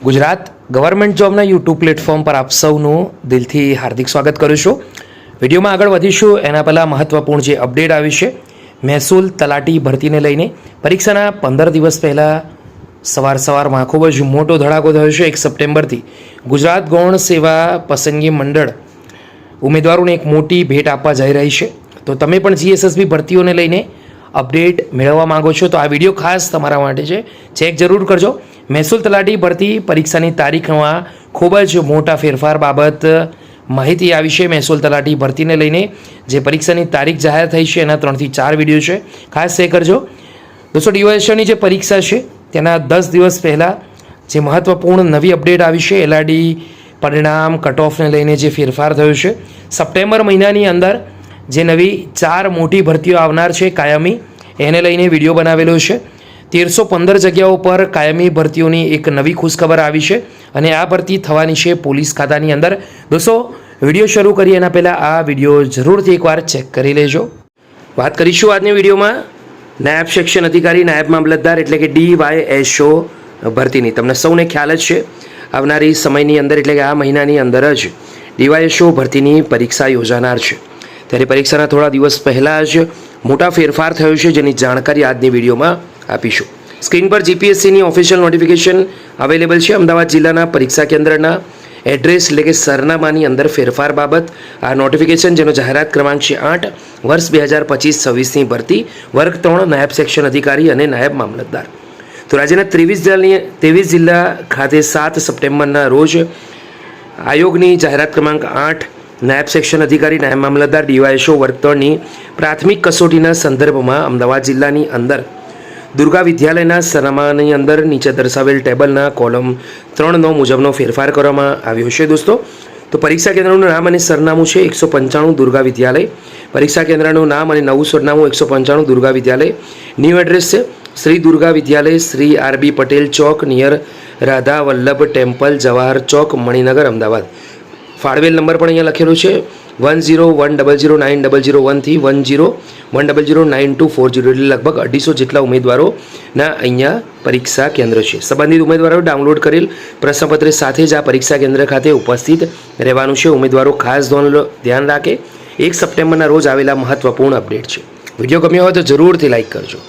Gujarat government જોબના YouTube platform પર આપ સૌનું દિલથી હાર્દિક સ્વાગત કરું છું। વિડીયોમાં આગળ વધીશું એના પહેલાં મહત્ત્વપૂર્ણ જે અપડેટ આવી છે મહેસૂલ તલાટી ભરતીને લઈને પરીક્ષાના 15 દિવસ પહેલાં સવારમાં ખૂબ જ મોટો ધડાકો થયો છે। 1 સપ્ટેમ્બરથી ગુજરાત ગૌણ સેવા પસંદગી મંડળ ઉમેદવારોને એક મોટી ભેટ આપવા જઈ રહી છે। તો તમે પણ જીએસએસબી ભરતીઓને લઈને અપડેટ મેળવવા માંગો છો તો આ વિડીયો ખાસ તમારા માટે છે, ચેક જરૂર કરજો। મહેસૂલ તલાટી ભરતી પરીક્ષાની તારીખમાં ખૂબ જ મોટા ફેરફાર બાબત માહિતી આવી છે। મહેસૂલ તલાટી ભરતીને લઈને જે પરીક્ષાની તારીખ જાહેર થઈ છે એના 3 થી 4 વિડીયો છે, ખાસ ચેક કરજો। દોસ્તો, ડીવાયએસની જે પરીક્ષા છે તેના 10 દિવસ પહેલાં જે મહત્ત્વપૂર્ણ નવી અપડેટ આવી છે એલઆરડી પરિણામ કટ ઓફને લઈને જે ફેરફાર થયો છે। સપ્ટેમ્બર મહિનાની અંદર જે નવી 4 મોટી ભરતીઓ આવનાર છે કાયમી, એને લઈને વિડીયો બનાવેલો છે। 1315 જગ્યાઓ પર કાયમી ભરતીઓની એક નવી ખુશખબર આવી છે અને આ ભરતી થવાની છે પોલીસ ખાતાની અંદર। દોસ્તો, વિડીયો શરૂ કરીએ એના પહેલાં આ વિડીયો જરૂરથી એકવાર ચેક કરી લેજો। વાત કરીશું આજની વિડીયોમાં નાયબ સેક્શન અધિકારી નાયબ મામલતદાર એટલે કે DYSO ભરતીની। તમને સૌને ખ્યાલ જ છે આવનારી સમયની અંદર એટલે કે આ મહિનાની અંદર જ DYSO ભરતીની પરીક્ષા યોજાનાર છે। ત્યારે પરીક્ષાના થોડા દિવસ પહેલાં જ મોટા ફેરફાર થયો છે જેની જાણકારી આજની વિડીયોમાં આપીશું। સ્ક્રીન પર જીપીએસસીની ઓફિશિયલ નોટિફિકેશન અવેલેબલ છે। અમદાવાદ જિલ્લાના પરીક્ષા કેન્દ્રના એડ્રેસ એટલે કે સરનામાની અંદર ફેરફાર બાબત આ નોટિફિકેશન જેનો જાહેરાત ક્રમાંક છે 8 વર્ષ 2025-26ની ભરતી વર્ગ 3 નાયબ સેક્શન અધિકારી અને નાયબ મામલતદાર। તો રાજ્યના 23 જિલ્લા ખાતે 7 સપ્ટેમ્બરના રોજ આયોગની જાહેરાત ક્રમાંક 8 નાયબ સેક્શન અધિકારી નાયબ મામલતદાર DYSO વર્ગ 3ની પ્રાથમિક કસોટીના સંદર્ભમાં અમદાવાદ જિલ્લાની અંદર દુર્ગા વિદ્યાલયના સરનામાની અંદર નીચે દર્શાવેલ ટેબલના કોલમ 3 મુજબનો ફેરફાર કરવામાં આવ્યો છે। દોસ્તો, તો પરીક્ષા કેન્દ્રનું નામ અને સરનામું છે 195 દુર્ગા વિદ્યાલય। પરીક્ષા કેન્દ્રનું નામ અને નવું સરનામું 195 દુર્ગા વિદ્યાલય। ન્યૂ એડ્રેસ છે શ્રી દુર્ગા વિદ્યાલય, શ્રી RB પટેલ ચોક નિયર રાધા વલ્લભ ટેમ્પલ, જવાહર ચોક, મણિનગર, અમદાવાદ। ફાળવેલ નંબર પણ અહીંયા લખેલો છે 1010090001 થી 1010092440 એટલે લગભગ 250 જેટલા ઉમેદવારોના અહીંયા પરીક્ષા કેન્દ્ર છે। સંબંધિત ઉમેદવારો ડાઉનલોડ કરેલ પ્રશ્નપત્ર સાથે જ આ પરીક્ષા કેન્દ્ર ખાતે ઉપસ્થિત રહેવાનું છે। ઉમેદવારો ખાસ ધ્યાન રાખે 1 સપ્ટેમ્બરના રોજ આવેલા મહત્વપૂર્ણ અપડેટ છે। વિડીયો ગમ્યો હોય તો જરૂરથી લાઇક કરજો।